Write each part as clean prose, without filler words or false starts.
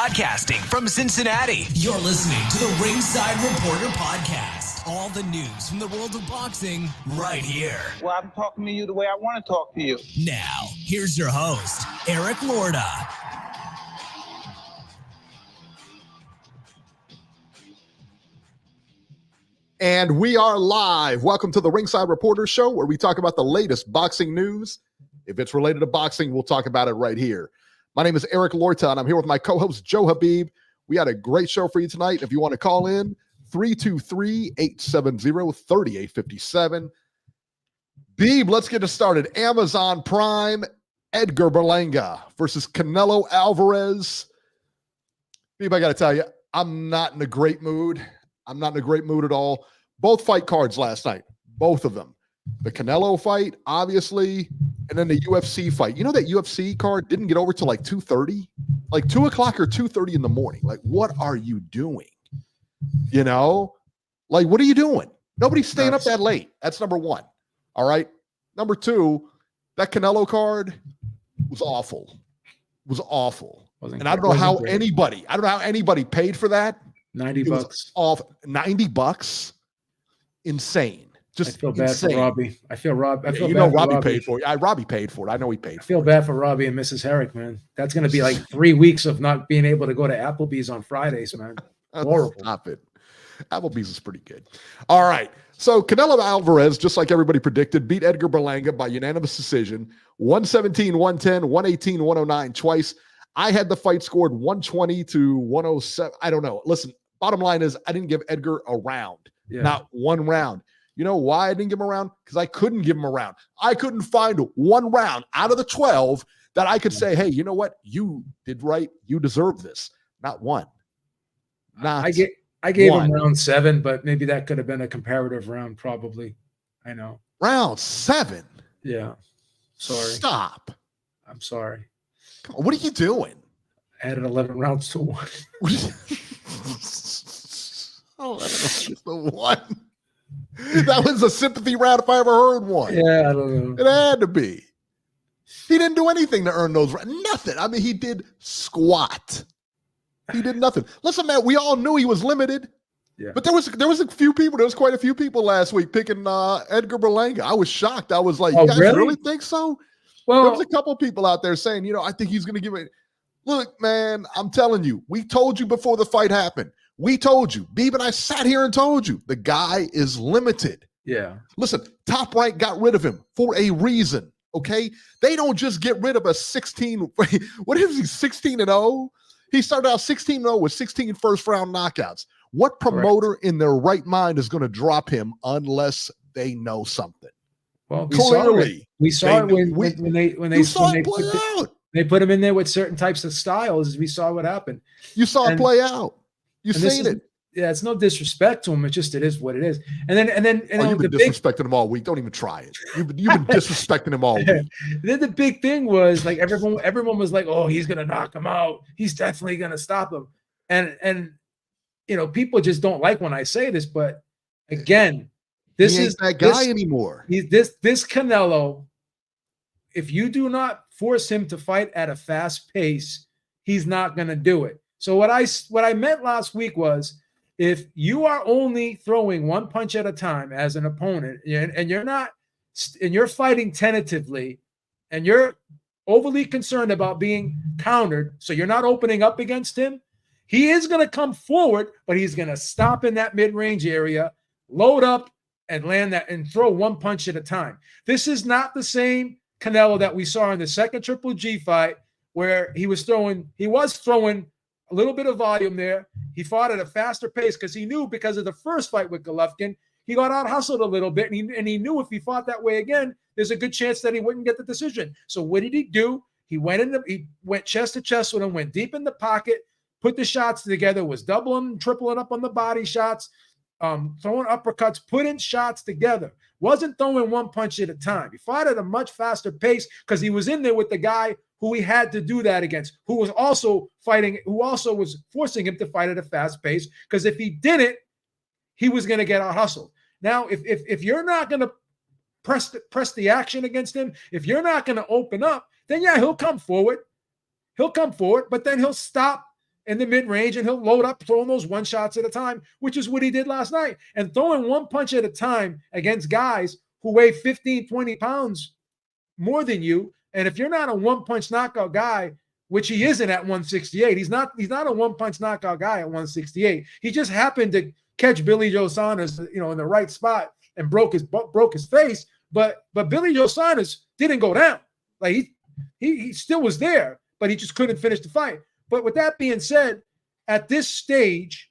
Broadcasting from Cincinnati, you're listening to the Ringside Reporter Podcast. All the news from the world of boxing right here. Well, I'm talking to you the way I want to talk to you. Now, here's your host, Eric Lorda. And we are live. Welcome to the Ringside Reporter Show, where we talk about the latest boxing news. If it's related to boxing, we'll talk about it right here. My name is Eric Lorta, and I'm here with my co-host, Joe Habib. We had a great show for you tonight. If you want to call in, 323-870-3857. Beeb, let's get it started. Amazon Prime, Edgar Berlanga versus Canelo Alvarez. Beeb, I got to tell you, I'm not in a great mood. I'm not in a great mood at all. Both fight cards last night, both of them. The Canelo fight, obviously, and then the UFC fight. You know that UFC card didn't get over till like 2:30? Like 2 o'clock or 2:30 in the morning. Like, what are you doing? You know? Like, what are you doing? Nobody's staying up that late. That's number one. All right? Number two, that Canelo card was awful. Was awful. And I don't know how anybody paid for that. $90. Off $90. Insane. Just I feel bad insane. for Robbie. I feel Robbie paid for it. Robbie paid for it. I know he paid for it. I feel bad for Robbie and Mrs. Herrick, man. That's going to be like 3 weeks of not being able to go to Applebee's on Fridays, man. Horrible. Stop it. Applebee's is pretty good. All right. So Canelo Alvarez, just like everybody predicted, beat Edgar Berlanga by unanimous decision. 117-110, 118-109 twice. I had the fight scored 120-107. I don't know. Listen, bottom line is I didn't give Edgar a round. Yeah. Not one round. You know why I didn't give him a round? Because I couldn't give him a round. I couldn't find one round out of the 12 that I could say, hey, you know what? You did right. You deserve this. Not one. I gave him round 7, but maybe that could have been a comparative round, probably. I know. Round 7? Yeah. Sorry. Stop. I'm sorry. Come on, what are you doing? I added 11 rounds to 1. 11 rounds to 1. That was a sympathy round if I ever heard one. Yeah, I don't know. It had to be. He didn't do anything to earn those rounds. Nothing. I mean, he did squat. He did nothing. Listen, man, we all knew he was limited. Yeah. But there was a few people. There was quite a few people last week picking Edgar Berlanga. I was shocked. I was like, you guys really think so? Well, there was a couple people out there saying, you know, I think he's going to give it. Look, man, I'm telling you, we told you before the fight happened. We told you. Beeb and I sat here and told you. The guy is limited. Yeah. Listen, Top Rank got rid of him for a reason, okay? They don't just get rid of a 16. What is he, 16-0? He started out 16-0 with 16 first-round knockouts. What promoter in their right mind is going to drop him unless they know something? Well, clearly. We saw it when they put him in there with certain types of styles. We saw what happened. You saw it play out. You've seen it. Yeah, it's no disrespect to him. It is what it is. And then you've been disrespecting him all week. Don't even try it. You've been disrespecting him all week. Then the big thing was like everyone was like, oh, he's gonna knock him out. He's definitely gonna stop him. And you know, people just don't like when I say this, but again, this is that guy anymore. This Canelo, if you do not force him to fight at a fast pace, he's not gonna do it. So what I meant last week was, if you are only throwing one punch at a time as an opponent, and you're fighting tentatively, and you're overly concerned about being countered, so you're not opening up against him, he is going to come forward, but he's going to stop in that mid-range area, load up, and land that and throw one punch at a time. This is not the same Canelo that we saw in the second Triple G fight, where he was throwing a little bit of volume there. He fought at a faster pace because he knew, because of the first fight with Golovkin, he got out hustled a little bit, and he knew if he fought that way again, there's a good chance that he wouldn't get the decision. So what did he do? He went chest to chest with him, went deep in the pocket, put the shots together, was doubling, tripling up on the body shots, throwing uppercuts, putting shots together. Wasn't throwing one punch at a time. He fought at a much faster pace because he was in there with the guy who he had to do that against, who was also was forcing him to fight at a fast pace, because if he didn't, he was going to get out hustled. Now, if you're not going to press the action against him, if you're not going to open up, then yeah, he'll come forward, but then he'll stop in the mid-range, and he'll load up throwing those one shots at a time, which is what he did last night. And throwing one punch at a time against guys who weigh 15, 20 pounds more than you. And if you're not a one-punch knockout guy, which he isn't at 168, he's not a one-punch knockout guy at 168. He just happened to catch Billy Joe Saunders, in the right spot and broke his face. But Billy Joe Saunders didn't go down. Like he still was there, but he just couldn't finish the fight. But with that being said, at this stage,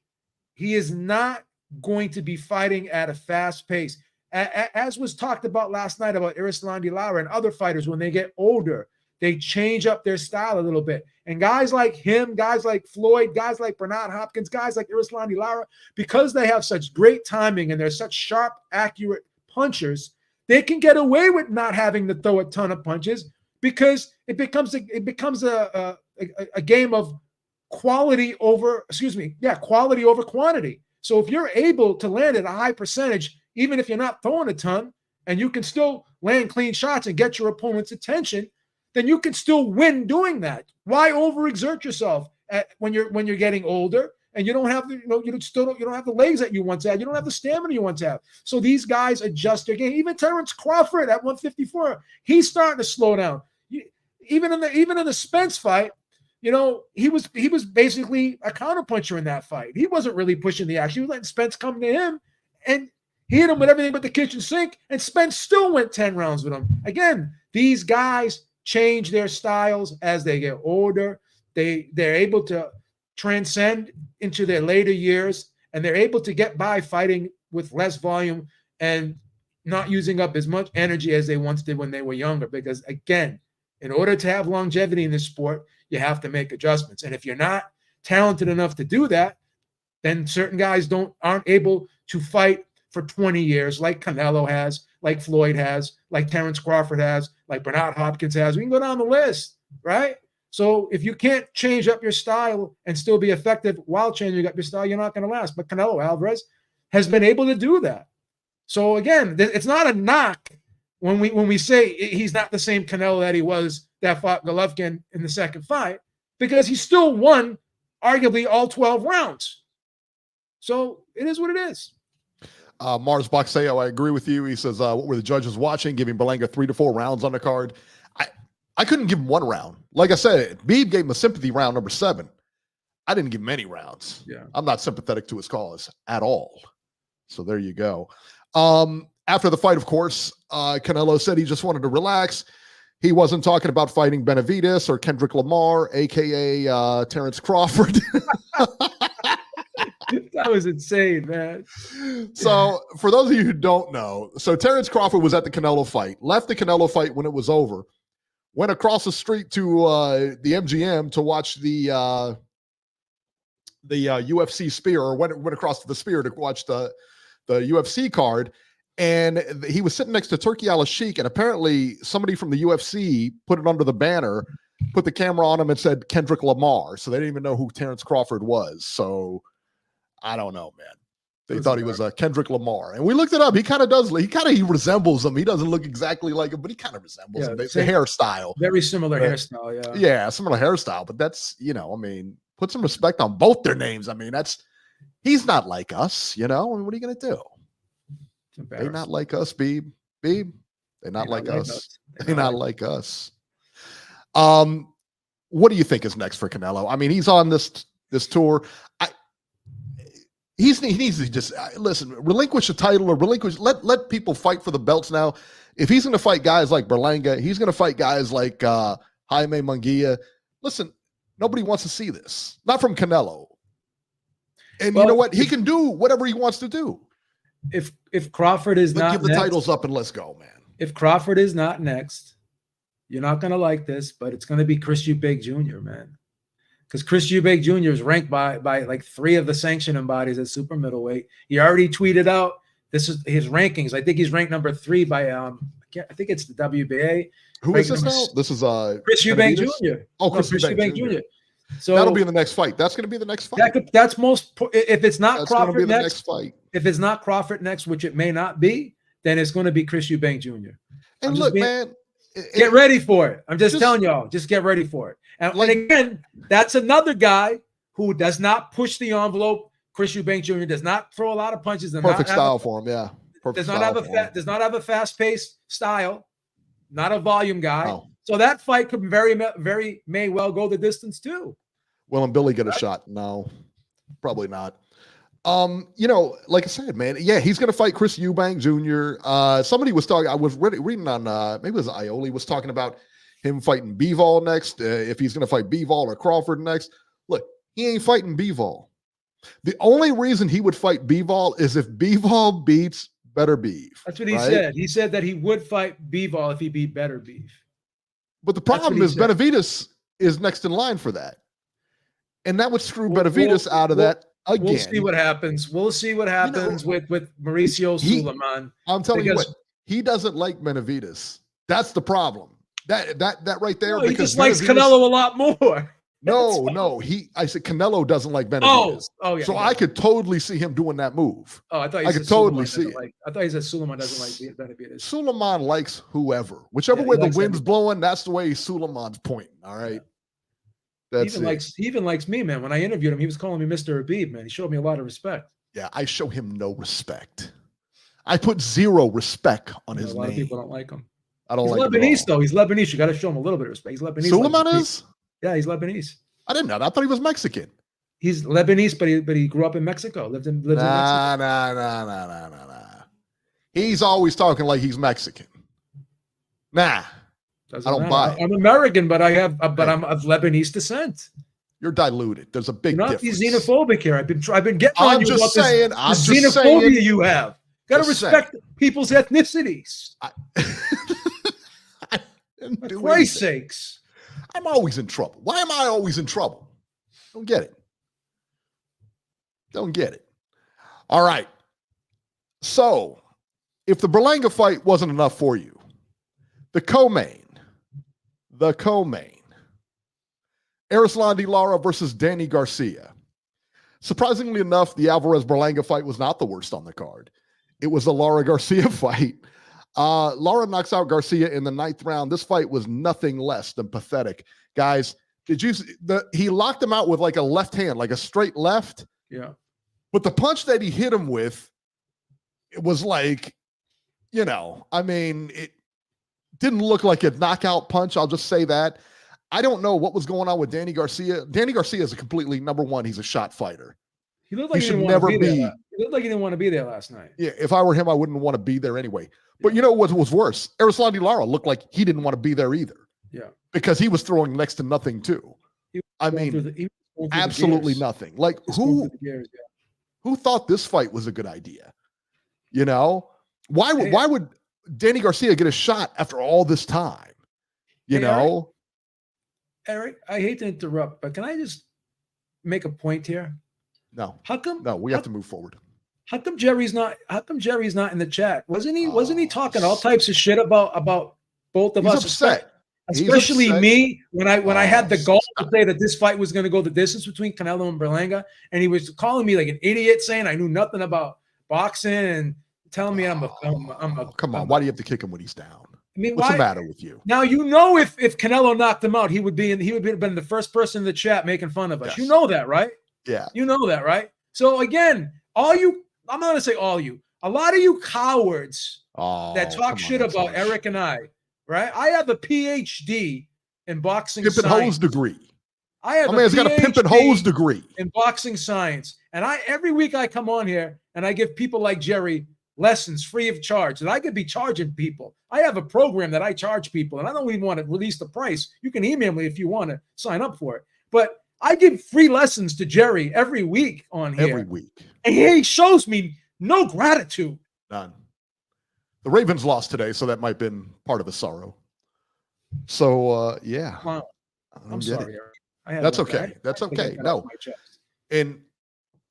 he is not going to be fighting at a fast pace. As was talked about last night about Arislandi Lara and other fighters, when they get older, they change up their style a little bit. And guys like him, guys like Floyd, guys like Bernard Hopkins, guys like Arislandi Lara, because they have such great timing and they're such sharp, accurate punchers, they can get away with not having to throw a ton of punches, because it becomes a game of quality over quantity. So if you're able to land at a high percentage, even if you're not throwing a ton, and you can still land clean shots and get your opponent's attention, then you can still win doing that. Why overexert yourself when you're getting older and you don't have you don't have the legs that you once had, you don't have the stamina you once had. So these guys adjust their game. Even Terrence Crawford at 154, he's starting to slow down. Even in the Spence fight, he was basically a counterpuncher in that fight. He wasn't really pushing the action. He was letting Spence come to him, and he hit him with everything but the kitchen sink, and Spence still went 10 rounds with him. Again, these guys change their styles as they get older. They're able to transcend into their later years, and they're able to get by fighting with less volume and not using up as much energy as they once did when they were younger. Because again, in order to have longevity in this sport, you have to make adjustments. And if you're not talented enough to do that, then certain guys aren't able to fight for 20 years like Canelo has, like Floyd has, like Terrence Crawford has, like Bernard Hopkins has. We can go down the list, right? So if you can't change up your style and still be effective while changing up your style, you're not going to last. But Canelo Alvarez has been able to do that. So again, it's not a knock when we say he's not the same Canelo that he was that fought Golovkin in the second fight, because he still won arguably all 12 rounds. So it is what it is. Mars Boxeo, I agree with you. He says, what were the judges watching, giving Berlanga 3 to 4 rounds on the card? I couldn't give him one round. Like I said, Beeb gave him a sympathy round number 7. I didn't give him any rounds. Yeah, I'm not sympathetic to his cause at all. So there you go. After the fight, of course, Canelo said he just wanted to relax. He wasn't talking about fighting Benavidez or Kendrick Lamar, a.k.a. Terrence Crawford. That was insane, man. So for those of you who don't know, so Terrence Crawford was at the Canelo fight, left the Canelo fight when it was over, went across the street to the MGM to watch the UFC Spear, or went across to the Spear to watch the UFC card. And he was sitting next to Turki Al-Sheikh, and apparently somebody from the UFC put it under the banner, put the camera on him and said Kendrick Lamar. So they didn't even know who Terrence Crawford was. So I don't know, man. They thought he was Kendrick Lamar. And we looked it up. He kind of does. He resembles him. He doesn't look exactly like him, but he kind of resembles him. The hairstyle. Very similar hairstyle, yeah. Yeah, similar hairstyle. But that's, put some respect on both their names. He's not like us, what are you going to do? They're not like us, Beeb. They're not like us. They're not like us. What do you think is next for Canelo? He's on this tour. He needs to just listen, relinquish the title, or let people fight for the belts now. If he's going to fight guys like Berlanga, he's going to fight guys like Jaime Munguia. Listen, nobody wants to see this. Not from Canelo. And you know what? He can do whatever he wants to do. If Crawford is not give the next, titles up and let's go, man. If Crawford is not next, you're not going to like this, but it's going to be Chris Eubank Jr., man. Because Chris Eubank Jr. is ranked by like 3 of the sanctioning bodies at super middleweight. He already tweeted out this is his rankings. I think he's ranked number 3 by I think it's the WBA. Who is this now? This is Chris Eubank Jr. Oh, Chris Eubank Jr. So that'll be in the next fight. That's going to be the next fight. That's most. If it's not that's Crawford be the next fight. If it's not Crawford next, which it may not be, then it's going to be Chris Eubank Jr. And look, man, get ready for it. I'm just telling y'all, just get ready for it. And again, that's another guy who does not push the envelope. Chris Eubank Jr. does not throw a lot of punches. Perfect style for him, yeah. Does not have a fast-paced style. Not a volume guy. No. So that fight could very may well go the distance too. Will and Billy get a shot? No, probably not. Like I said, man, yeah, he's going to fight Chris Eubank Jr. Somebody was talking, I was reading on, maybe it was Ioli was talking about him fighting Bivol next, if he's going to fight Bivol or Crawford next. Look, he ain't fighting Bivol. The only reason he would fight Bivol is if Bivol beats Better Beef. That's what he said. He said that he would fight Bivol if he beat Better Beef. But the problem is Benavidez is next in line for that. And that would screw Benavidez out of that again. We'll see what happens. We'll see what happens with Mauricio Sulaiman. I'm telling you what, he doesn't like Benavidez. That's the problem. That right there. No, he just likes Canelo a lot more. No. I said Canelo doesn't like Benavidez. Oh, yeah. So I could totally see him doing that move. Oh, I thought I could totally see it. I thought he said Sulaiman doesn't like Benavidez. Sulaiman likes whoever. Whichever way the wind's blowing, that's the way Sulaiman's pointing. All right. He even likes me, man. When I interviewed him, he was calling me Mr. Habib, man. He showed me a lot of respect. Yeah, I show him no respect. I put zero respect on his name. A lot of people don't like him. I don't like him. He's Lebanese, though. He's Lebanese. You got to show him a little bit of respect. He's Lebanese. Sulaiman is? Yeah, he's Lebanese. I didn't know that. I thought he was Mexican. He's Lebanese, but he grew up in Mexico. Lives in Mexico. Nah. He's always talking like he's Mexican. Nah. I don't buy it. I'm American, but I'm of Lebanese descent. You're diluted. There's a big difference. Not be xenophobic here. I've been getting on you about the xenophobia you have. Got to respect people's ethnicities. For Christ's sakes. I'm always in trouble. Why am I always in trouble? Don't get it. All right. So, if the Berlanga fight wasn't enough for you, the co-main, Arislandi Lara versus Danny Garcia. Surprisingly enough, the Alvarez-Berlanga fight was not the worst on the card. It was the Lara-Garcia fight. Lara knocks out Garcia in the 9th round. This fight was nothing less than pathetic. Guys, he locked him out with like a left hand, like a straight left. Yeah. But the punch that he hit him with, it was like, it didn't look like a knockout punch. I'll just say that. I don't know what was going on with Danny Garcia. Danny Garcia is a completely, number one, he's a shot fighter. He looked like he didn't want to be there. He looked like he didn't want to be there last night. Yeah, if I were him, I wouldn't want to be there anyway. But you know what was worse? Arislandi Lara looked like he didn't want to be there either. Yeah. Because he was throwing next to nothing too. Absolutely nothing. Like who thought this fight was a good idea? Why would Danny Garcia get a shot after all this time? Eric, I hate to interrupt, but can I just make a point here? No. How come? No, we have to move forward. How come Jerry's not in the chat? Wasn't he talking all types of shit about both of us? Upset. Especially me when I had the goal to say that this fight was going to go the distance between Canelo and Berlanga, and he was calling me like an idiot, saying I knew nothing about boxing and telling me I'm a come on. Why do you have to kick him when he's down? I mean, what's the matter with you? Now if Canelo knocked him out, he would have been the first person in the chat making fun of us. Yes. You know that, right? Yeah. You know that, right? So again, I'm not going to say all you. A lot of you cowards that talk shit about Eric and I, right? I have a PhD in boxing science. Pimp and hose degree. I have man's got a pimp and hose degree in boxing science. And every week I come on here and I give people like Jerry lessons free of charge, and I could be charging people. I have a program that I charge people, and I don't even want to release the price. You can email me if you want to sign up for it. But I give free lessons to Jerry every week on here. Every week. And he shows me no gratitude. None. The Ravens lost today, so that might have been part of the sorrow. So, yeah. Wow. I'm sorry, Eric. That's okay. That's okay. No. And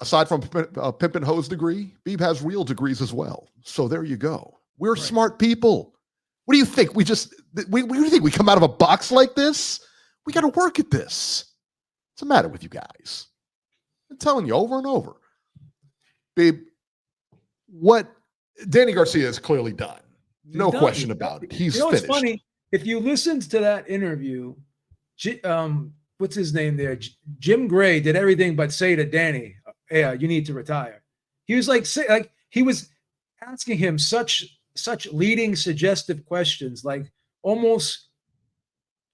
aside from pimp and hose degree, Beeb has real degrees as well. So there you go. We're smart people. What do you think? We think we come out of a box like this? We got to work at this. What's the matter with you guys? I'm telling you over and over. Beeb, what Danny Garcia is clearly done. No question about it. He's finished. It's funny. If you listened to that interview, what's his name there? Jim Gray did everything but say to Danny, "Yeah, you need to retire." He was like he was asking him such leading, suggestive questions, like almost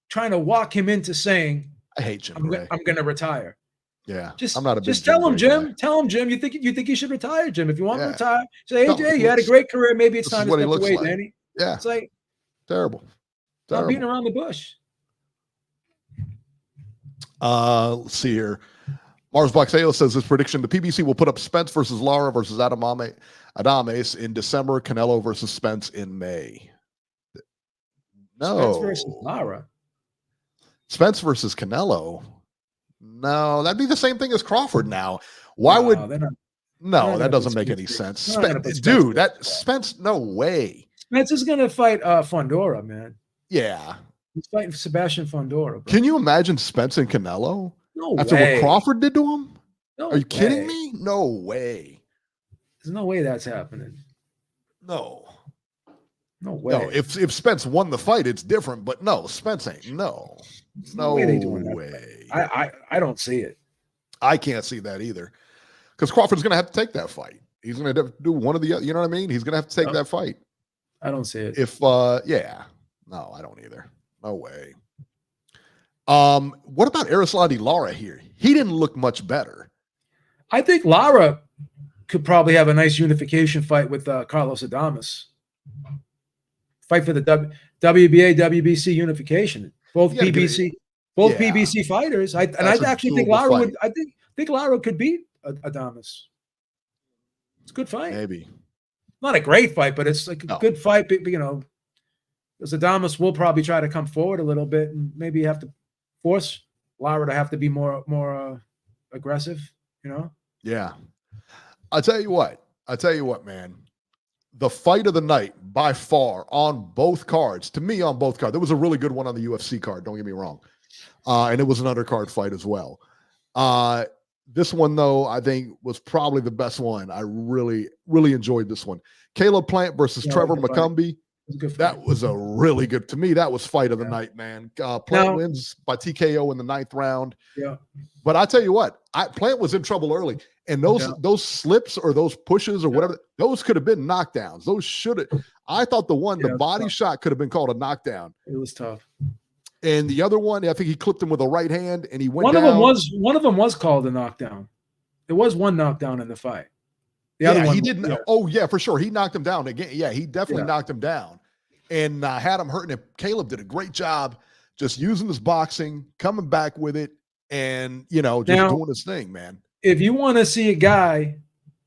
trying to walk him into saying, I hate Jim Gray. I'm going to retire. Yeah, Just I'm not a big just tell him, Gray Jim. guy. Tell him, Jim. You think you should retire, Jim? If you want to Yeah. retire, say, "Hey, No, Jay, you had a great career. Maybe it's this time is to what he step looks away, like. Danny." Yeah, It's like terrible. not beating around the bush. Let's see here. Mars Boxeo says his prediction: the PBC will put up Spence versus Lara versus Adames in December. Canelo versus Spence in May. No, Spence versus Lara. Spence versus Canelo. No, that'd be the same thing as Crawford now. Why No, would they're not that doesn't put make any Spence- sense. they're not gonna put Dude, Spence that versus Spence, no way. Spence is going to fight Fondora, man. Yeah. He's fighting Sebastian Fondora. Bro. Can you imagine Spence and Canelo No after way. what Crawford did to him? No Are you kidding way. me? No way. There's no way that's happening. No. No way. No, if Spence won the fight, it's different. But no, Spence ain't. No. There's No way they doing that. way. I don't see it. I can't see that either. Because Crawford's going to have to take that fight. He's going to do one of the other. You know what I mean? He's going to have to take that fight. I don't see it. Yeah. No, I don't either. No way. What about Arislandi Lara here? He didn't look much better. I think Lara could probably have a nice unification fight with Carlos Adames. Fight for the WBA, WBC unification. Both You gotta give PBC, it- both yeah. PBC fighters. I That's a actually think doable Lara fight. would. I think Lara could beat Adames. It's a good fight. Maybe. Not a great fight, but it's like a No. good fight. But, you know, because Adames will probably try to come forward a little bit, and maybe you have to force Lara to have to be more aggressive. You know. Yeah. I'll tell you what, man. The fight of the night by far on both cards, to me on both cards. There was a really good one on the UFC card, don't get me wrong. And it was an undercard fight as well. This one, though, I think was probably the best one. I really, really enjoyed this one. Caleb Plant versus Trevor McCumby. That was a really good, to me, that was fight of the night, man. Plant wins by TKO in the 9th round. Yeah. But I tell you what, Plant was in trouble early. And those slips or those pushes or whatever, those could have been knockdowns. Those should have. I thought the body shot could have been called a knockdown. It was tough. And the other one, I think he clipped him with a right hand and he went One down. of them was called a knockdown. There was one knockdown in the fight. The other one, he didn't. Yeah. Oh, yeah, for sure. He knocked him down again. Yeah, he definitely knocked him down and had him hurting him. Caleb did a great job just using his boxing, coming back with it, and, just doing his thing, man. If you want to see a guy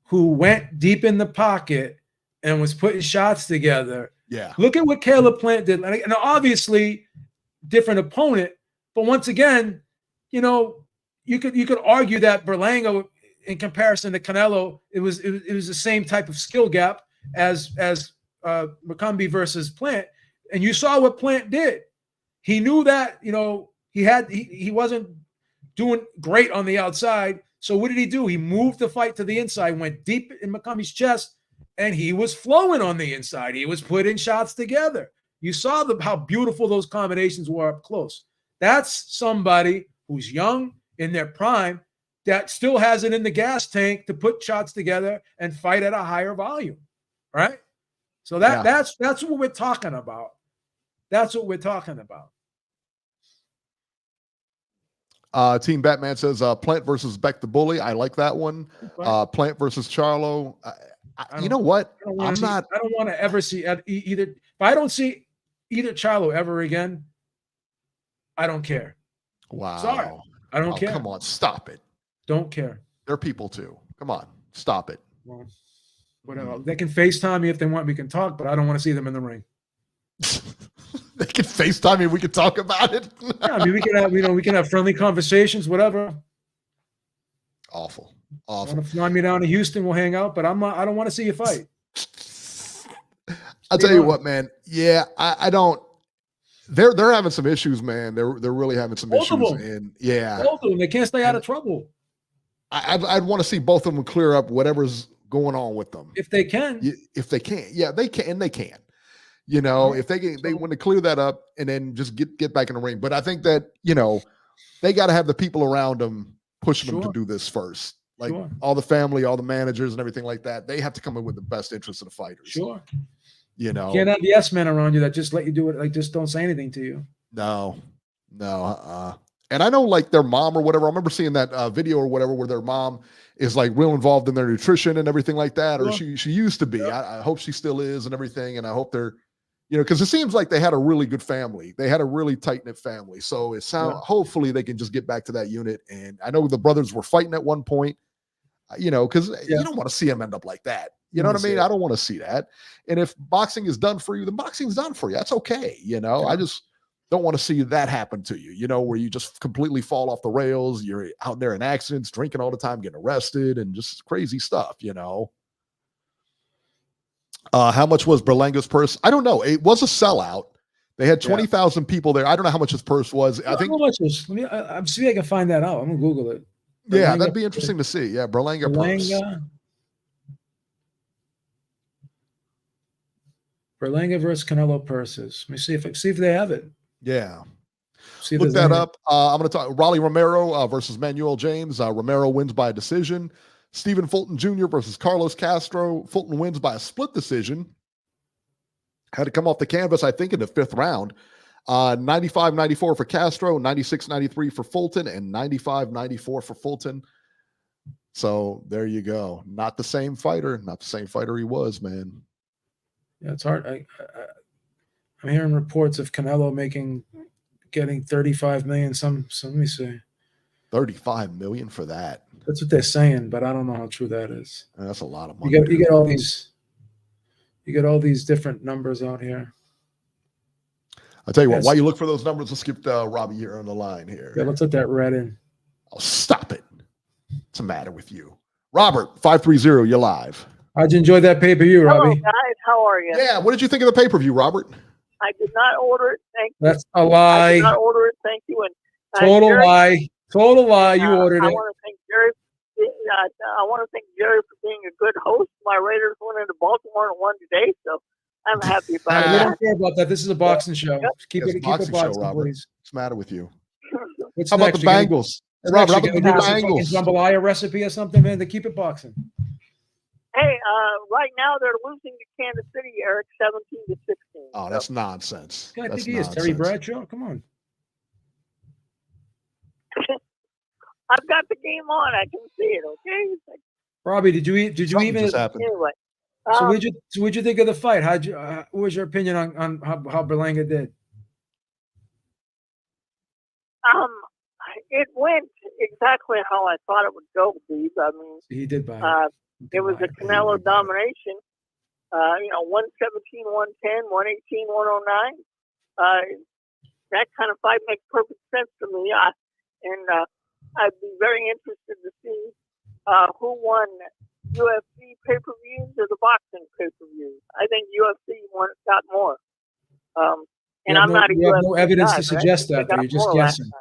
who went deep in the pocket and was putting shots together, look at what Caleb Plant did. And obviously, different opponent, but once again, you could argue that Berlanga, in comparison to Canelo, it was the same type of skill gap as McCumby versus Plant, and you saw what Plant did. He knew that he wasn't doing great on the outside. So what did he do? He moved the fight to the inside, went deep in McCumbie's chest, and he was flowing on the inside. He was putting shots together. You saw how beautiful those combinations were up close. That's somebody who's young, in their prime, that still has it in the gas tank to put shots together and fight at a higher volume, right? So that's what we're talking about. That's what we're talking about. Team Batman says Plant versus Beck the Bully. I like that one. Plant versus Charlo. You know what? I don't want to ever see either. If I don't see either Charlo ever again, I don't care. Wow. Sorry. I don't care. Come on. Stop it. Don't care. They're people too. Come on. Stop it. Well, whatever. They can FaceTime me if they want. We can talk, but I don't want to see them in the ring. They can FaceTime me. We can talk about it. Yeah, I mean, we can have friendly conversations, whatever. Awful. Want to fly me down to Houston? We'll hang out, but I don't want to see you fight. I'll tell you what, man. Yeah, I don't. They're having some issues, man. They're really having some issues, and both of them. They can't stay out of trouble. I'd want to see both of them clear up whatever's going on with them if they can. If they can, they can, and they can. If they want to clear that up and then just get back in the ring. But I think that they got to have the people around them pushing them Sure. to do this first. Like Sure. all the family, all the managers and everything like that. They have to come in with the best interest of the fighters. Sure. You know, You can't have the yes men around you that just let you do it. Like, just don't say anything to you. no. And I know like their mom or whatever. I remember seeing that video or whatever where their mom is like real involved in their nutrition and everything like that. Or she used to be. I hope she still is and everything. And I hope they're, you know, because it seems like they had a really good family. They had a really tight-knit family. So it sounds hopefully they can just get back to that unit. And I know the brothers were fighting at one point, you know, because you don't want to see them end up like that. You know what I mean? I don't want to see that. And if boxing is done for you, then boxing's done for you. That's okay. You know, I just don't want to see that happen to you, you know, where you just completely fall off the rails. You're out there in accidents, drinking all the time, getting arrested and just crazy stuff, you know. How much was Berlanga's purse? I don't know. It was a sellout. They had 20,000 people there. I don't know how much his purse was. I think how much is, I'm see if I can find that out. I'm gonna Google it. Berlanga, yeah, that'd be interesting to see. Yeah, Berlanga purse. Berlanga versus Canelo purses. Let me see if they have it. Yeah. Look that up. I'm going to talk Raleigh Romero versus Manuel James. Romero wins by a decision. Stephen Fulton Jr. versus Carlos Castro. Fulton wins by a split decision. Had to come off the canvas, I think, in the 5th round. 95-94 for Castro, 96-93 for Fulton, and 95-94 for Fulton. So there you go. Not the same fighter. Not the same fighter he was, man. Yeah, it's hard. I'm hearing reports of Canelo getting 35 million. Some let me see. 35 million for that. That's what they're saying, but I don't know how true that is. That's a lot of money. You get all these different numbers out here. I'll tell you what, while you look for those numbers, let's get Robbie here on the line here. Yeah, let's let that red in. Oh, stop it. What's the matter with you? Robert, 530, you're live. How'd you enjoy that pay-per-view, Robbie? Hello, guys. How are you? Yeah, what did you think of the pay-per-view, Robert? I did not order it. Thank you. That's a lie. I did not order it. Thank you. And total Jerry, lie. Total lie. You ordered I it. want to thank Jerry. I want to thank Jerry for being a good host. My Raiders went into Baltimore and won today, so I'm happy about We it. don't care about that. This is a boxing show. Keep it boxing, Robert. please. What's the matter with you? How about the Bengals? Hey, Robert, how about the Bengals? Jambalaya recipe or something, man, to keep it boxing. Hey, right now they're losing to Kansas City, Eric, 17-16. Oh, that's nonsense. I think he is Terry Bradshaw. Come on. I've got the game on. I can see it. Okay. Robbie, did you even? Anyway. So what'd you think of the fight? What was your opinion on how Berlanga did? It went exactly how I thought it would go, Steve. I mean, he did buy it was a Canelo domination. 117, 110, 118, 109. That kind of fight makes perfect sense to me. I'd be very interested to see who won UFC pay-per-views or the boxing pay-per-views. I think UFC got more. And I'm not a UFC You have no evidence guy, to suggest that. You're just guessing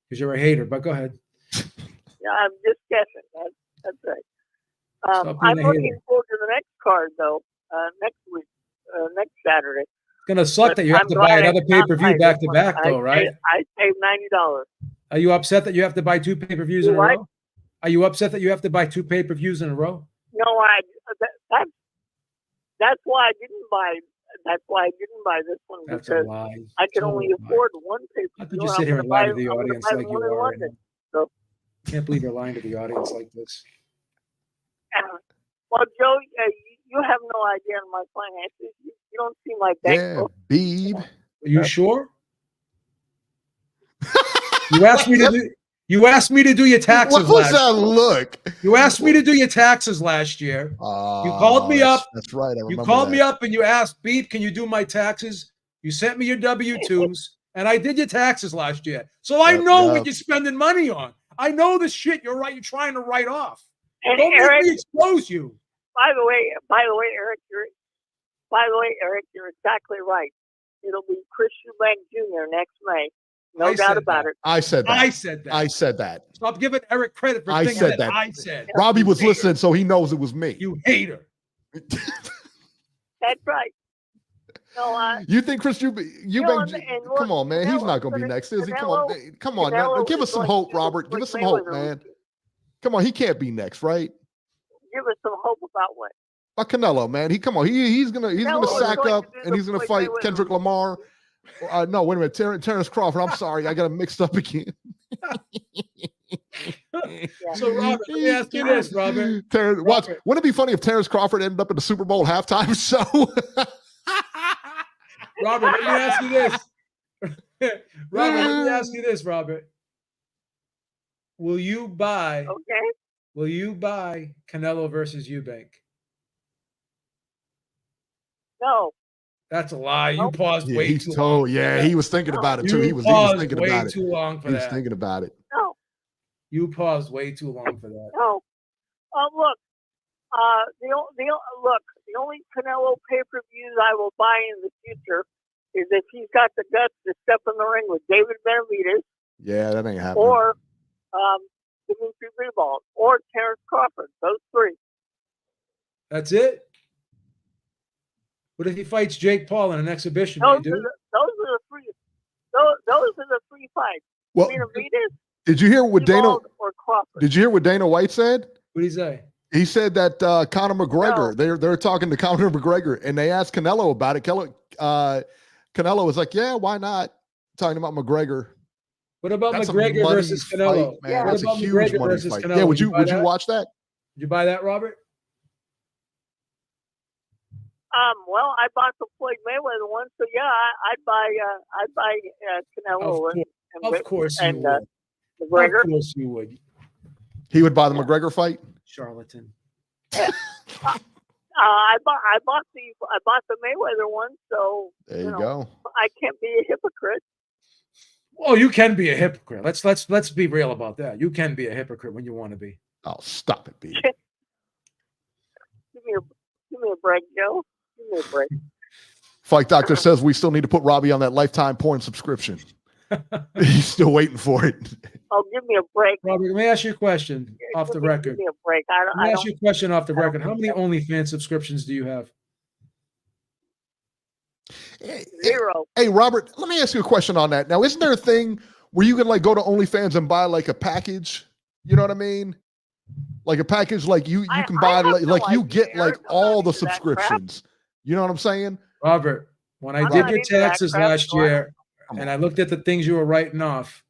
because you're a hater. But go ahead. Yeah, I'm just guessing. That's right. I'm looking forward to the next card, though, next week, next Saturday. It's going to suck that you have to buy another pay-per-view back-to-back, though, right? I saved $90. Are you upset that you have to buy 2 pay-per-views in a row? Are you upset that you have to buy 2 pay-per-views in a row? No, that's why I didn't buy. That's why I didn't buy this one, That's because a lie. I could only afford one pay-per-view. How could you sit here and lie to the audience like you are? Can't believe you're lying to the audience like this. Well, Joe, you have no idea on my finances. You don't seem like that. Yeah, Beeb. Are you sure? You asked me to do. You asked me to do your taxes. What was that look? You asked me to do your taxes last year. You called me up. That's right. I remember you called me up and you asked, Beep, can you do my taxes? You sent me your W-2s, and I did your taxes last year. So I know what you're spending money on. I know the shit you're trying to write off. And Don't Eric, make me expose you. By the way, Eric, you're exactly right. It'll be Chris Eubank Jr. next May. No doubt about it. I said that. I said that. I said that. Stop giving Eric credit for things that I said. Robbie was listening, so he knows it was me. You hater. That's right. No, You think Chris Eubank? and look, Come on, man. He's not going to be next, is he? Come on, come on. Now, give us some hope, Robert. Give us some hope, man. Come on, he can't be next, right? Give us some hope about what? Canelo, man. He's gonna sack up and he's gonna fight Kendrick Lamar. No, wait a minute, Terrence Crawford. I'm sorry, I got him mixed up again. So, Robert, let me ask you this, Robert. Wouldn't it be funny if Terrence Crawford ended up in the Super Bowl halftime show? Robert, let me ask you this. Robert, let me ask you this, Robert. Will you buy Canelo versus Eubank? No. That's a lie. You paused way too long. Yeah, he was thinking about it too. He was thinking about it. Too long for that. He was thinking about it. No. You paused way too long for that. No. Look. The only Canelo pay-per-views I will buy in the future is if he's got the guts to step in the ring with David Benavidez. Yeah, that ain't happening. Or Dimitri Bivol or Terrence Crawford. Those three. That's it? What if he fights Jake Paul in an exhibition? Those are the three. Those are the three fights. Well, Benavidez, did you hear what Dana? Or Crawford. Did you hear what Dana White said? What did he say? He said that Conor McGregor. They're talking to Conor McGregor, and they asked Canelo about it. Canelo was like, "Yeah, why not?" Talking about McGregor. What about McGregor versus Canelo? Fight, man. That's a huge money fight. Canelo? Yeah, would you watch that? Did you buy that, Robert? Well, I bought the Floyd Mayweather one, so yeah, I'd buy Canelo. Of course you would. McGregor. Of course you would. He would buy the McGregor fight. Charlatan. I bought the Mayweather one, so there you go. I can't be a hypocrite. Well, you can be a hypocrite. Let's be real about that. You can be a hypocrite when you want to be. Oh, stop it, B. Give me a break, Joe. Give me a break. Fight Doctor says we still need to put Robbie on that lifetime porn subscription. He's still waiting for it. Oh, give me a break. Robert, let me ask you a question off the record. Give me a break. Let me ask you a question off the record. How many OnlyFans subscriptions do you have? 0. Hey, Robert, let me ask you a question on that. Now, isn't there a thing where you can like go to OnlyFans and buy like a package? You know what I mean? Like a package, like you can buy like you get like all the subscriptions. You know what I'm saying? Robert, when I did your taxes last year and I looked at the things you were writing off,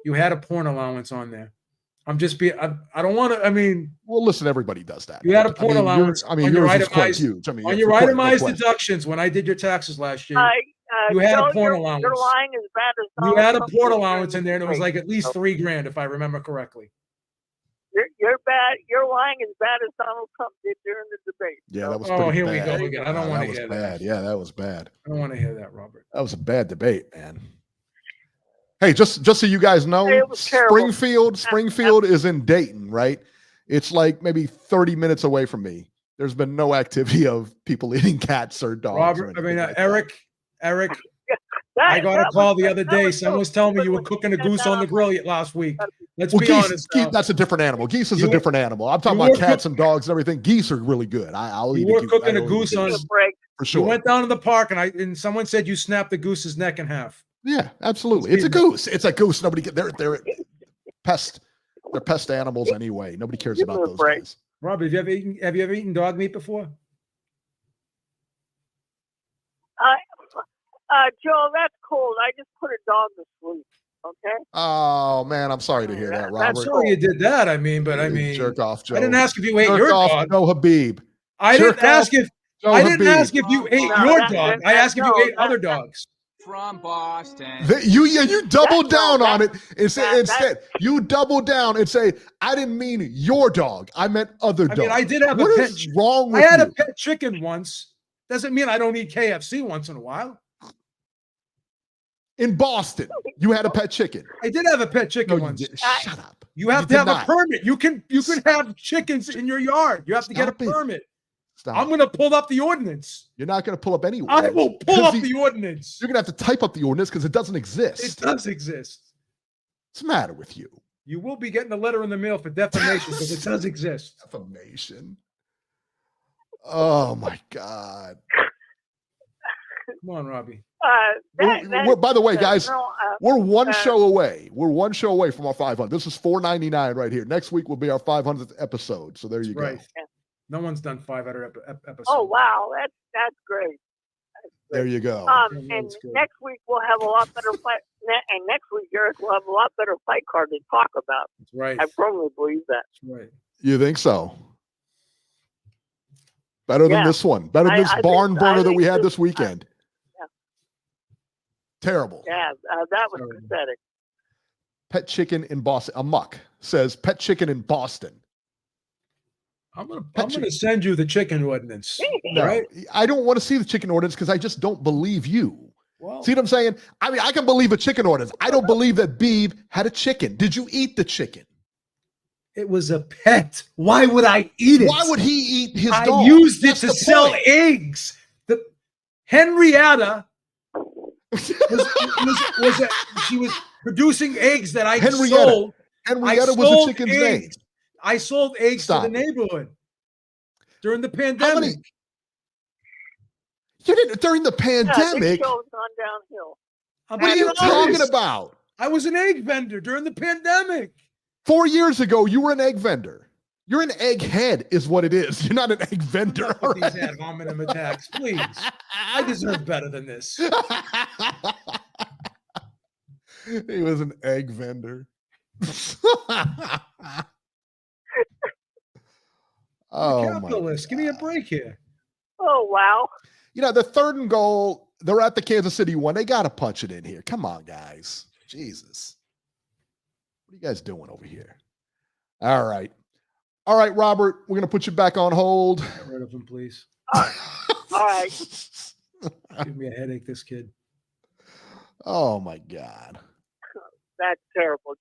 you had a porn allowance on there. I don't want to, well, listen, everybody does that. You had a porn allowance. On your itemized, on your itemized deductions when I did your taxes last year. You had a porn allowance. You're lying as bad as you had a porn allowance in there, and it was like at least $3,000 if I remember correctly. You're bad. You're lying as bad as Donald Trump did during the debate. Yeah, that was pretty bad. Here we go again. I don't want to hear that. Yeah, that was bad. I don't want to hear that, Robert. That was a bad debate, man. Hey, just so you guys know, Springfield is in Dayton, right? It's like maybe 30 minutes away from me. There's been no activity of people eating cats or dogs. Robert, Eric, I got a call the other day. Someone was telling me you were cooking a goose on the grill last week. Let's be honest. That's a different animal. Geese is a different animal. I'm talking about cats and dogs and everything. Geese are really good. I'll eat. You were cooking a goose on for sure. You went down to the park and someone said you snapped the goose's neck in half. Yeah, absolutely. It's a goose. It's a goose. Nobody they're pest. They're pest animals anyway. Nobody cares about those guys. Robert, have you ever eaten dog meat before? Joe, that's cold. I just put a dog to sleep. Okay. Oh man, I'm sorry to hear that, Robert. I'm sorry you did that. Jerk off, Joe. I didn't ask if you ate your dog. No, Habib. I didn't ask if you ate your dog. I asked if you ate other dogs. From Boston. You double down on it and say instead. You double down and say, I didn't mean your dog. I meant other dog. I did have what a pet. Is wrong with I had you? a pet chicken once. Doesn't mean I don't eat KFC once in a while. In Boston, you had a pet chicken. I did have a pet chicken once. Shut up. You have to have a permit. You can have chickens in your yard. You have to get a permit. I'm going to pull up the ordinance. You're not going to pull up any ordinance. I will pull up the ordinance. You're going to have to type up the ordinance because it doesn't exist. It does exist. What's the matter with you? You will be getting a letter in the mail for defamation because it does exist. Defamation. Oh, my God. Come on, Robbie. By the way, guys, no, we're one show away. We're one show away from our 500. This is $4.99 right here. Next week will be our 500th episode. So there you go. Right. No one's done 500 episodes. Oh wow, that's great. There you go. And next week we'll have a lot better fight. And next week, Eric, we'll have a lot better fight card to talk about. That's right. I firmly believe that. That's right. You think so? Better than this one. Better than this barn burner that we had this weekend. Yeah. Terrible. Yeah, that was pathetic. Pet chicken in Boston. Amok says pet chicken in Boston. I'm gonna send you the chicken ordinance. No, right? I don't want to see the chicken ordinance because I just don't believe you. Well, See what I'm saying? I mean, I can believe a chicken ordinance. I don't believe that Beeb had a chicken. Did you eat the chicken? it was a pet. Why would I eat it? Why would he eat his dog? I used it That's to the sell point. eggs. The Henrietta she was producing eggs that I sold. Henrietta was a chicken's name. I sold eggs Stop. to the neighborhood during the pandemic. You didn't during the Yeah, pandemic. this show's gone downhill. What are you talking about? I was an egg vendor during the pandemic. 4 years ago, you were an egg vendor. You're an egghead, is what it is. You're not an egg vendor. With these ad hominem attacks, please. I deserve better than this. He was an egg vendor. Oh, Capitalist, give me a break here. Oh, wow. You know, the 3rd and goal, they're at the Kansas City one. They got to punch it in here. Come on, guys. Jesus. What are you guys doing over here? All right. All right, Robert, we're going to put you back on hold. Get rid of him, please. All right. Give me a headache, this kid. Oh, my God. That's terrible.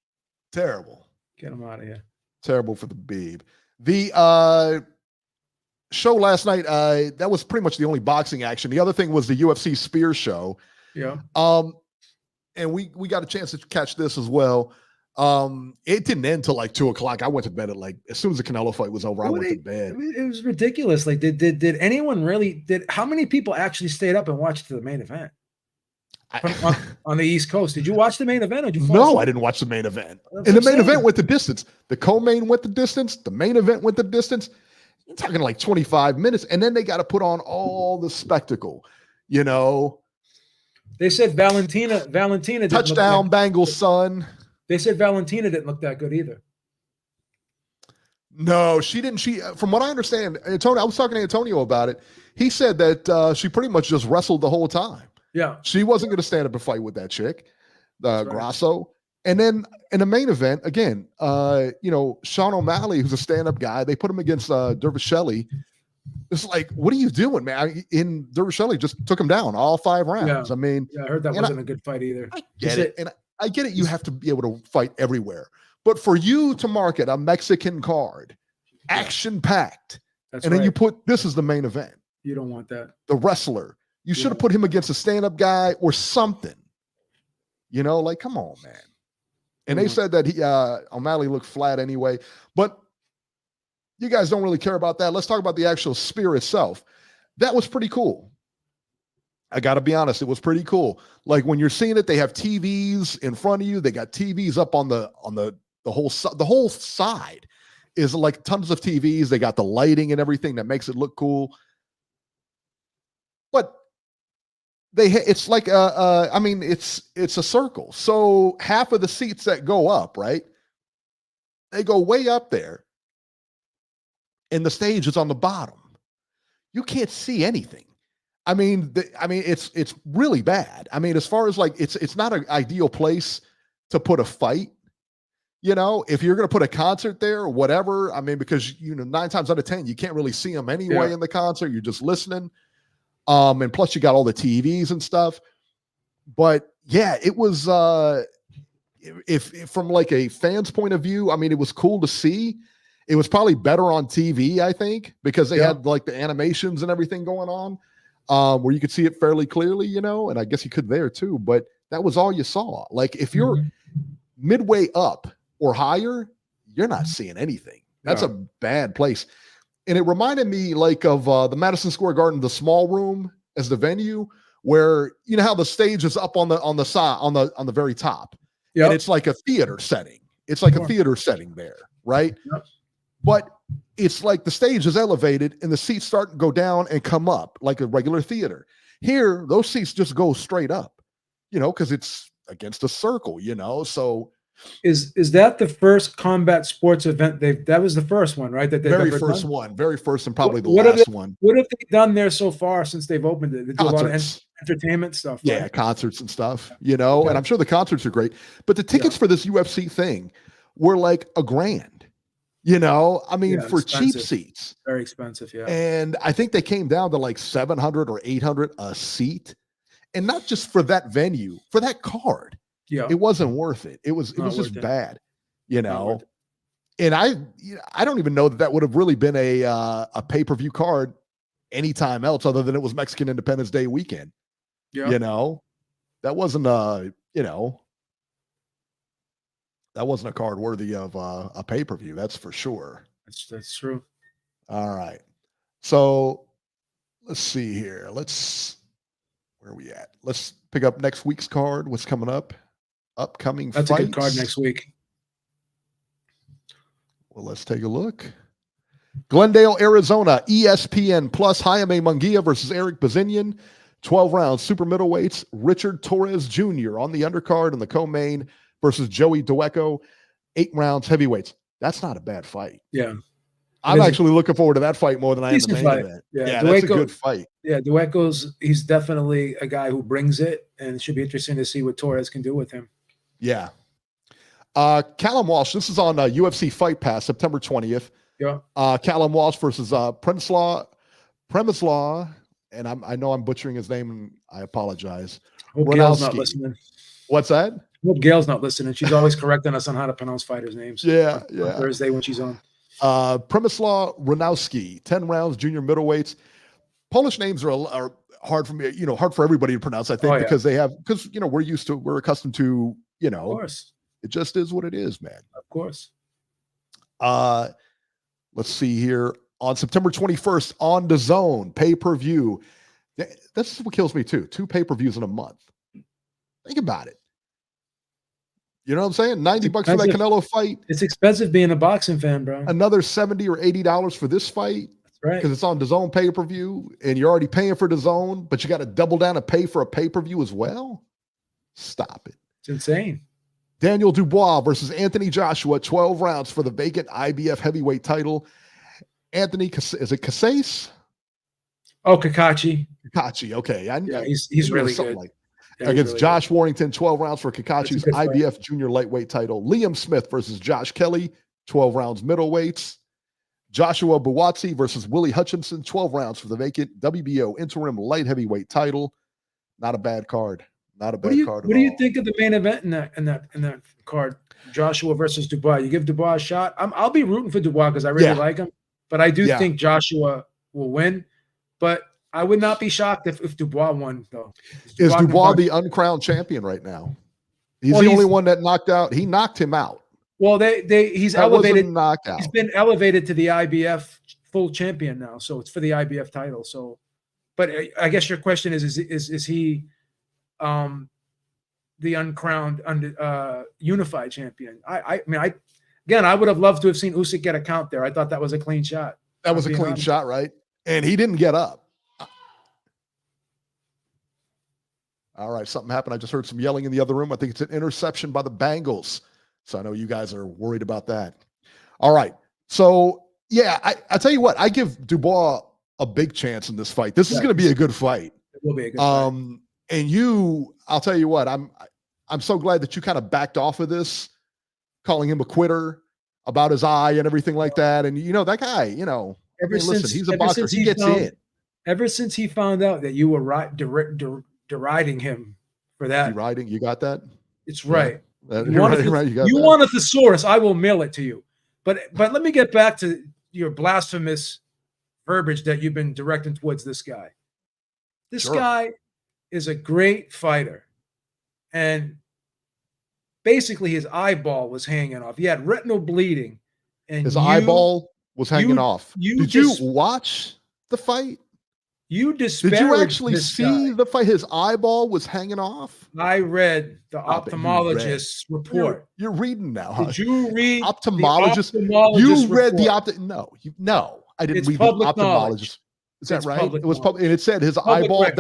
Terrible. Get him out of here. Terrible for the Beeb. The show last night, that was pretty much the only boxing action. The other thing was the UFC Spear show. Yeah. And we got a chance to catch this as well. It didn't end till like 2:00. I went to bed at like as soon as the Canelo fight was over. I went to bed. It was ridiculous. Like, did anyone really? How many people actually stayed up and watched the main event on the East Coast? Did you watch the main event? Or did you No, I didn't watch the main event. And the main event went the distance. The co-main went the distance. The main event went the distance. You're talking like 25 minutes, and then they got to put on all the spectacle. You know, they said Valentina didn't touchdown, Bengals son. They said Valentina didn't look that good either. No, she didn't. From what I understand, Antonio, I was talking to Antonio about it. He said that she pretty much just wrestled the whole time. Yeah. She wasn't going to stand up and fight with that chick, Grasso. Right. And then in the main event, again, Sean O'Malley, who's a stand-up guy, they put him against Dervishelli. It's like, what are you doing, man? Dervishelli just took him down all 5 rounds. Yeah. I mean, I heard that wasn't a good fight either. I get it. And I get it. You have to be able to fight everywhere. But for you to market a Mexican card, action-packed, and then you put this as the main event. You don't want that. The wrestler. You should have put him against a stand-up guy or something. You know, like, come on, man. And they said that O'Malley looked flat anyway. But you guys don't really care about that. Let's talk about the actual spear itself. That was pretty cool. I got to be honest, it was pretty cool. Like when you're seeing it, they have TVs in front of you. They got TVs up on the whole side is like tons of TVs. They got the lighting and everything that makes it look cool. But it's like it's a circle. So half of the seats that go up, right? They go way up there. And the stage is on the bottom. You can't see anything. I mean, it's really bad. I mean, as far as like, it's not an ideal place to put a fight. You know, if you're going to put a concert there or whatever, I mean, because, 9 times out of 10, you can't really see them anyway in the concert. You're just listening. And plus you got all the TVs and stuff. But yeah, it was, if from like a fan's point of view, I mean, it was cool to see. It was probably better on TV, I think, because they had like the animations and everything going on. Where you could see it fairly clearly, and I guess you could there too, but that was all you saw. Like if you're midway up or higher, you're not seeing anything. That's a bad place. And it reminded me like of the Madison Square Garden, the small room as the venue, where you know how the stage is up on the side on the very top, and it's like a theater setting. It's like a theater setting there, right? Yep. But it's like the stage is elevated and the seats start to go down and come up like a regular theater. Here, those seats just go straight up, because it's against a circle, So is that the first combat sports event that was the first one, right? That they've very ever first done? one, very first, and probably the What last one. What have they done there so far since they've opened it? They do a lot of Concerts. entertainment stuff. Yeah, right? concerts and stuff, and I'm sure the concerts are great. But the tickets for this UFC thing were like $1,000. I mean, for cheap seats. Very expensive, yeah. And I think they came down to like $700 or $800 a seat. And not just for that venue, for that card. Yeah. It wasn't worth it. It was just bad, And I don't even know that would have really been a pay-per-view card anytime else other than it was Mexican Independence Day weekend. Yeah. That wasn't that wasn't a card worthy of a pay-per-view, that's for sure. That's true. All right. So let's see here. Where are we at? Let's pick up next week's card. What's coming up? Upcoming That's fights. a good card next week. Well, let's take a look. Glendale, Arizona, ESPN Plus, Jaime Munguia versus Eric Bazinian. 12 rounds, super middleweights. Richard Torres Jr. on the undercard and the co-main versus Joey Dueco. 8 rounds, heavyweights. That's not a bad fight. Yeah. I'm actually looking forward to that fight more than I am the main event. Yeah, that's a good fight. Yeah, he's definitely a guy who brings it, and it should be interesting to see what Torres can do with him. Yeah. Callum Walsh, this is on UFC Fight Pass, September 20th. Yeah. Callum Walsh versus Premislav, and I know I'm butchering his name, and I apologize. Hope Gail's not listening. What's that? Hope Gail's not listening. She's always correcting us on how to pronounce fighters' names. Yeah. On Thursday when she's on. Premislav Ranowski, 10 rounds, junior middleweights. Polish names are hard for me, hard for everybody to pronounce, I think, because we're accustomed to, Of course. It just is what it is, man. Of course. Let's see here. On September 21st, on DAZN, pay-per-view. That's what kills me, too. 2 pay-per-views in a month. Think about it. You know what I'm saying? $90 for that Canelo fight. It's expensive being a boxing fan, bro. Another $70 or $80 for this fight. That's right. Because it's on DAZN pay-per-view, and you're already paying for DAZN, but you got to double down and pay for a pay-per-view as well? Stop it. It's insane. Daniel Dubois versus Anthony Joshua, 12 rounds for the vacant IBF heavyweight title. Anthony, is it Casase? Oh, Kakachi. Kakachi, okay. He's really good. Against Josh Warrington, 12 rounds for Kakachi's IBF junior lightweight title. Liam Smith versus Josh Kelly, 12 rounds middleweights. Joshua Buatsi versus Willie Hutchinson, 12 rounds for the vacant WBO interim light heavyweight title. Not a bad card. Not a bad card. What do you think of the main event in that card? Joshua versus Dubois. You give Dubois a shot. I'll be rooting for Dubois because I really like him, but I do think Joshua will win. But I would not be shocked if Dubois won, though. Is Dubois the uncrowned champion right now? He's the only one that knocked out. He knocked him out. Well, he's elevated. Knockout. He's been elevated to the IBF full champion now, so it's for the IBF title. So, but I guess your question is he the uncrowned unified champion? I mean, I would have loved to have seen Usyk get a count there. I thought that was a clean shot. That was a clean shot, right? And he didn't get up. All right, something happened. I just heard some yelling in the other room. I think it's an interception by the Bengals. So I know you guys are worried about that. All right. So, yeah, I tell you what, I give Dubois a big chance in this fight. This is going to be a good fight. It will be a good fight. And I'll tell you what, I'm so glad that you kind of backed off of this, calling him a quitter about his eye and everything like that. And, that guy, he's a boxer. He gets in. Ever since he found out that you were deriding him for that. Deriding, you got that? It's right. Yeah. You want a thesaurus, I will mail it to you. But let me get back to your blasphemous verbiage that you've been directing towards this guy. This guy is a great fighter. And basically his eyeball was hanging off. He had retinal bleeding. And his eyeball was hanging off. Did you watch the fight? You disparaged Did you actually this see guy. the fight? His eyeball was hanging off. I read the Stop it, you ophthalmologist's report. You're reading now. Huh? Did you read Ophthalmologist? the ophthalmologist's You read report? No, I didn't It's read the public ophthalmologist. knowledge. Is that It's right? public It was public, knowledge. and it said his Public eyeball. record.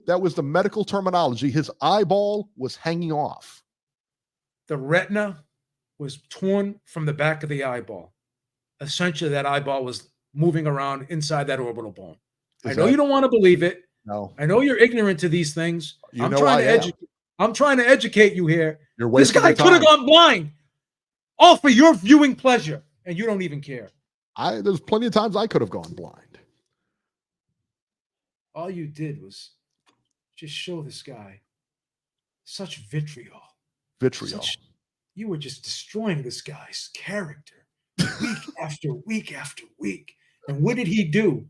That was the medical terminology. His eyeball was hanging off. The retina was torn from the back of the eyeball. Essentially, that eyeball was moving around inside that orbital bone. I know you don't want to believe it. No, I know you're ignorant to these things. I'm trying to educate you here. You're This wasting guy your could have time. gone blind, all for your viewing pleasure, and you don't even care. There's plenty of times I could have gone blind. All you did was just show this guy such vitriol. You were just destroying this guy's character week after week after week. And what did he do?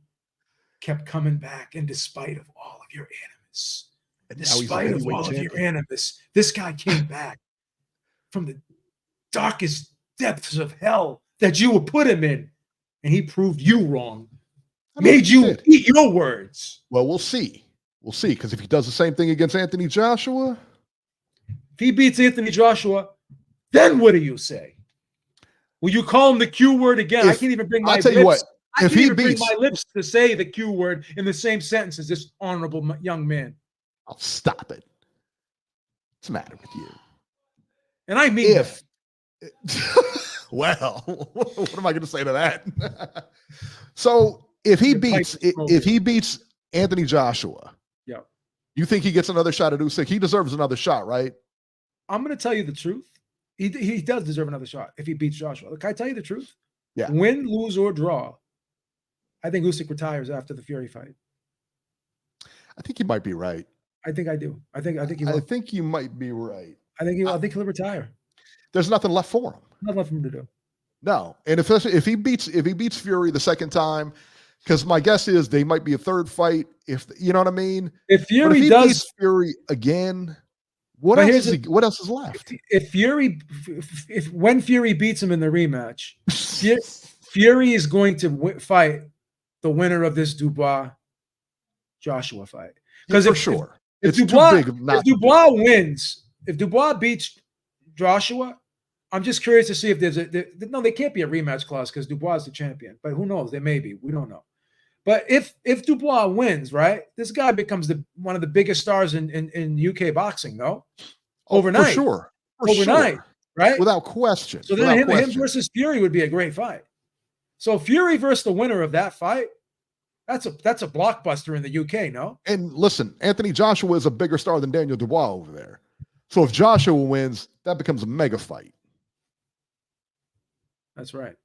Kept coming back in despite of all of your animus. Despite of all of your animus, this guy came back from the darkest depths of hell that you would put him in. And he proved you wrong. Made you eat your words. Well, we'll see. We'll see. Because if he does the same thing against Anthony Joshua. If he beats Anthony Joshua, then what do you say? Will you call him the Q word again? I can't even bring my lips. I can't even bring my lips to say the Q word in the same sentence as this honorable young man. Oh, stop it. What's the matter with you? And I mean that. Well, what am I going to say to that? So if he beats Anthony Joshua, yeah, you think he gets another shot at Usyk? He deserves another shot, right? I'm going to tell you the truth. He does deserve another shot if he beats Joshua. Can I tell you the truth? Yeah. Win, lose, or draw, I think Usyk retires after the Fury fight. I think you might be right. I think I do. I think he will. I think you might be right. I think he'll retire. There's nothing left for him. Nothing left for him to do. No, and if he beats Fury the second time, because my guess is they might be a third fight. If you know what I mean. If Fury beats Fury again, what else is left? When Fury beats him in the rematch, Fury is going to fight the winner of this Dubois Joshua fight. Because if Dubois beats Joshua, I'm just curious to see if there can't be a rematch clause because Dubois is the champion, but who knows? There may be. We don't know. But if Dubois wins, right, this guy becomes one of the biggest stars in UK boxing, no? Overnight. For sure. Overnight, right? Without question. So then him versus Fury would be a great fight. So Fury versus the winner of that fight, that's a blockbuster in the UK, no? And listen, Anthony Joshua is a bigger star than Daniel Dubois over there. So if Joshua wins, that becomes a mega fight. That's right.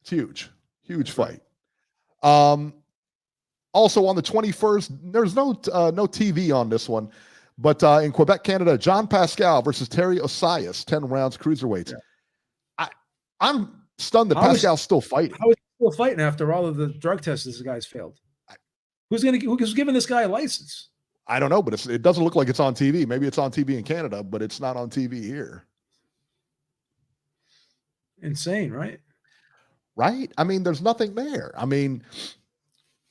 It's huge. Huge fight. Also on the 21st, there's no TV on this one, but in Quebec, Canada, John Pascal versus Terry Osias, 10 rounds cruiserweights. Yeah. I'm stunned that Pascal's still fighting. How is he still fighting after all of the drug tests this guy's failed? Who's giving this guy a license? I don't know, but it doesn't look like it's on TV. Maybe it's on TV in Canada, but it's not on TV here. Insane, right? Right? I mean, there's nothing there. I mean,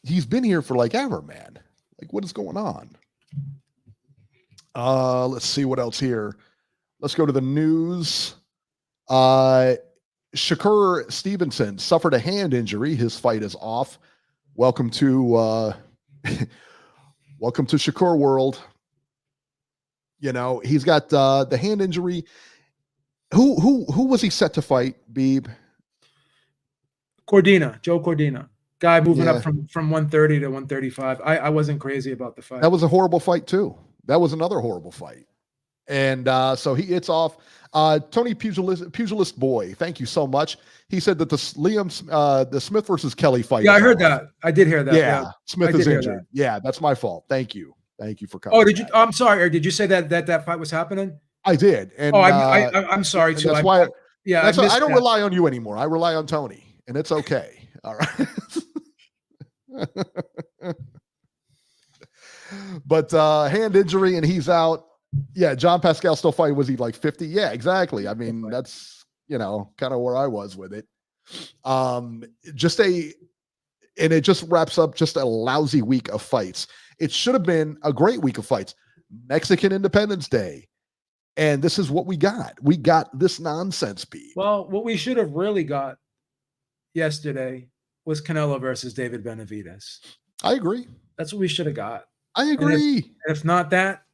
he's been here for like ever, man. Like, what is going on? Let's see what else here. Let's go to the news. Shakur Stevenson suffered a hand injury. His fight is off. Welcome to Shakur world. You know, he's got the hand injury. Who was he set to fight, Beeb? Joe Cordina. Guy moving up from 130 to 135. I wasn't crazy about the fight. That was a horrible fight too. That was another horrible fight. And so it's off. Tony Pugilist Boy, thank you so much. He said that the Smith versus Kelly fight. Yeah, I heard that. I did hear that. Yeah. Smith is injured. Yeah, that's my fault. Thank you. Thank you for coming. Oh, did you? I'm sorry. Did you say that fight was happening? I did. And I'm sorry too. That's why. I don't rely on you anymore. I rely on Tony, and it's okay. All right. But hand injury and he's out. Yeah, John Pascal still fighting. Was he like 50? Yeah, exactly. I mean, that's kind of where I was with it. Just a And it just wraps up just a lousy week of fights. It should have been a great week of fights. Mexican Independence Day. And this is what we got. We got this nonsense, Pete. Well, what we should have really got yesterday was Canelo versus David Benavidez. I agree. That's what we should have got. I agree. And if not that,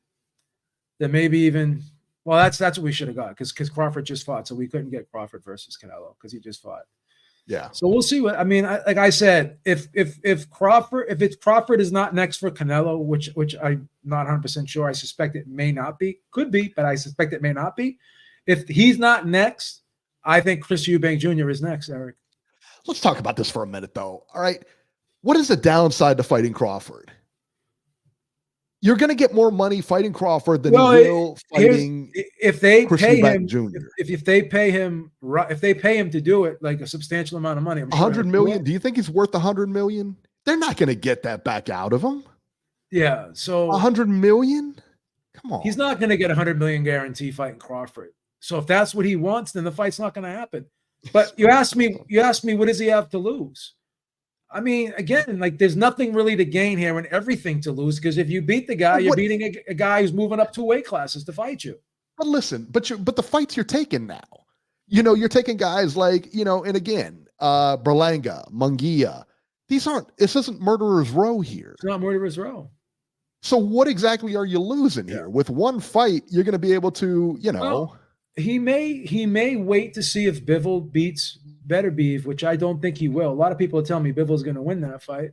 then maybe even that's what we should have got because Crawford just fought, so we couldn't get Crawford versus Canelo because he just fought. Yeah. So we'll see what I mean. Like I said, if Crawford is not next for Canelo, which I'm not 100% sure. I suspect it may not be. Could be, but I suspect it may not be. If he's not next, I think Chris Eubank Jr. is next, Eric. Let's talk about this for a minute, though. All right. What is the downside to fighting Crawford? You're going to get more money fighting Crawford than you will fighting if they Chris pay Eubank him. Jr. If they pay him to do it, like a substantial amount of money, I'm sure $100 million. Do you think he's worth $100 million? They're not going to get that back out of him. Yeah. So $100 million. Come on. He's not going to get $100 million guarantee fighting Crawford. So if that's what he wants, then the fight's not going to happen. But you asked me, what does he have to lose? I mean, again, like there's nothing really to gain here and everything to lose because if you beat the guy, you're beating a guy who's moving up 2 weight classes to fight you. But listen, but the fights you're taking now, you're taking guys like, and again, Berlanga, Munguia. This isn't Murderer's Row here. It's not Murderer's Row. So what exactly are you losing here? With one fight, you're going to be able to, Well, he may wait to see if Bivol beats Beterbiev, which I don't think he will. A lot of people are telling me Bivol's going to win that fight.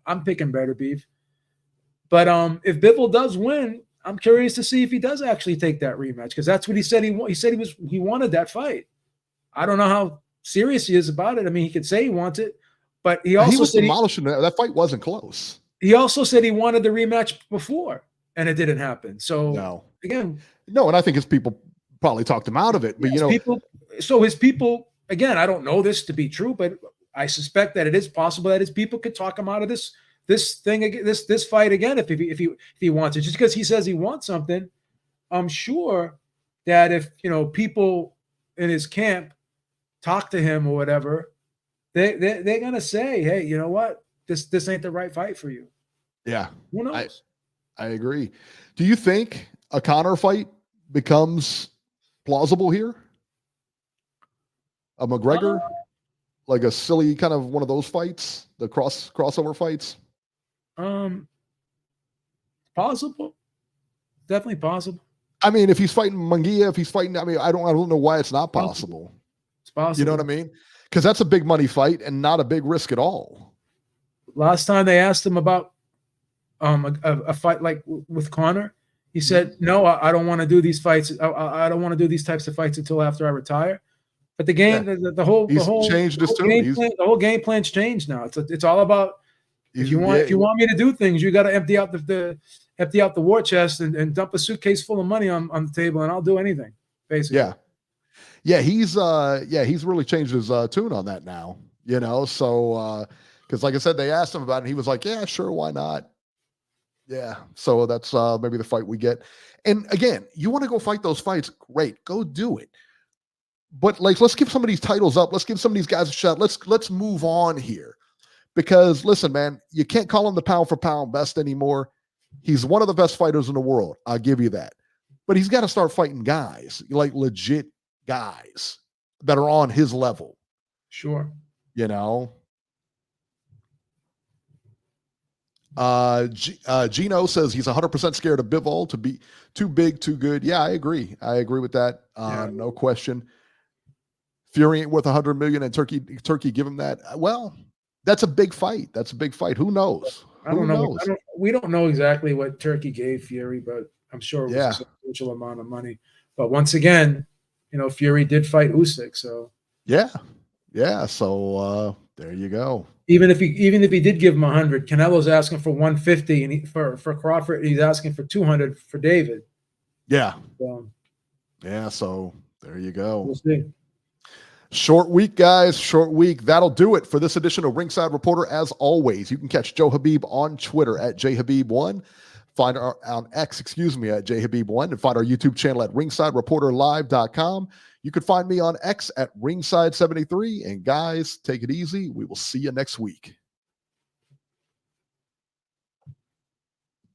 I'm picking Beterbiev. But if Bivol does win, I'm curious to see if he does actually take that rematch because that's what he said. He said he wanted that fight. I don't know how serious he is about it. I mean, he could say he wants it, but he also was said demolishing that fight wasn't close. He also said he wanted the rematch before, and it didn't happen. So and I think his people probably talked him out of it. But his people. Again, I don't know this to be true, but I suspect that it is possible that his people could talk him out of this fight again if he wants it. Just because he says he wants something, I'm sure that if people in his camp talk to him or whatever, they're gonna say, hey, you know what, this ain't the right fight for you. Yeah, who knows? I agree. Do you think a Conor fight becomes plausible here? A McGregor, like a silly kind of one of those fights, the crossover fights. Possible, definitely possible. I mean, if he's fighting Munguia, I don't know why it's not possible. It's possible. You know what I mean? Because that's a big money fight and not a big risk at all. Last time they asked him about a fight like with Conor, he said, "No, I don't want to do these fights. I don't want to do these types of fights until after I retire." But the game, the whole game plan's changed now. It's all about if you want me to do things, you got to empty out the war chest and dump a suitcase full of money on the table, and I'll do anything, basically. Yeah. He's really changed his tune on that now. So because like I said, they asked him about it, and he was like, "Yeah, sure, why not?" Yeah. So that's maybe the fight we get. And again, you want to go fight those fights? Great, go do it. But let's give some of these titles up. Let's give some of these guys a shot. Let's move on here, because listen, man, you can't call him the pound for pound best anymore. He's one of the best fighters in the world. I'll give you that. But he's got to start fighting guys, like legit guys that are on his level. Sure. Gino says he's 100% scared of Bivol to be too big, too good. Yeah, I agree. I agree with that. No question. Fury ain't worth $100 million, and Turkey give him that. Well, that's a big fight. Who knows? I don't know. We don't know exactly what Turkey gave Fury, but I'm sure it was a substantial amount of money. But once again, Fury did fight Usyk, so yeah. So there you go. Even if he did give him 100, Canelo's asking for 150, and for Crawford, he's asking for 200 for David. Yeah. So there you go. We'll see. Short week, guys. Short week. That'll do it for this edition of Ringside Reporter. As always, you can catch Joe Habib on Twitter at JHabib1. Find our on X, at JHabib1, and find our YouTube channel at RingsideReporterLive.com. You can find me on X at Ringside73. And guys, take it easy. We will see you next week.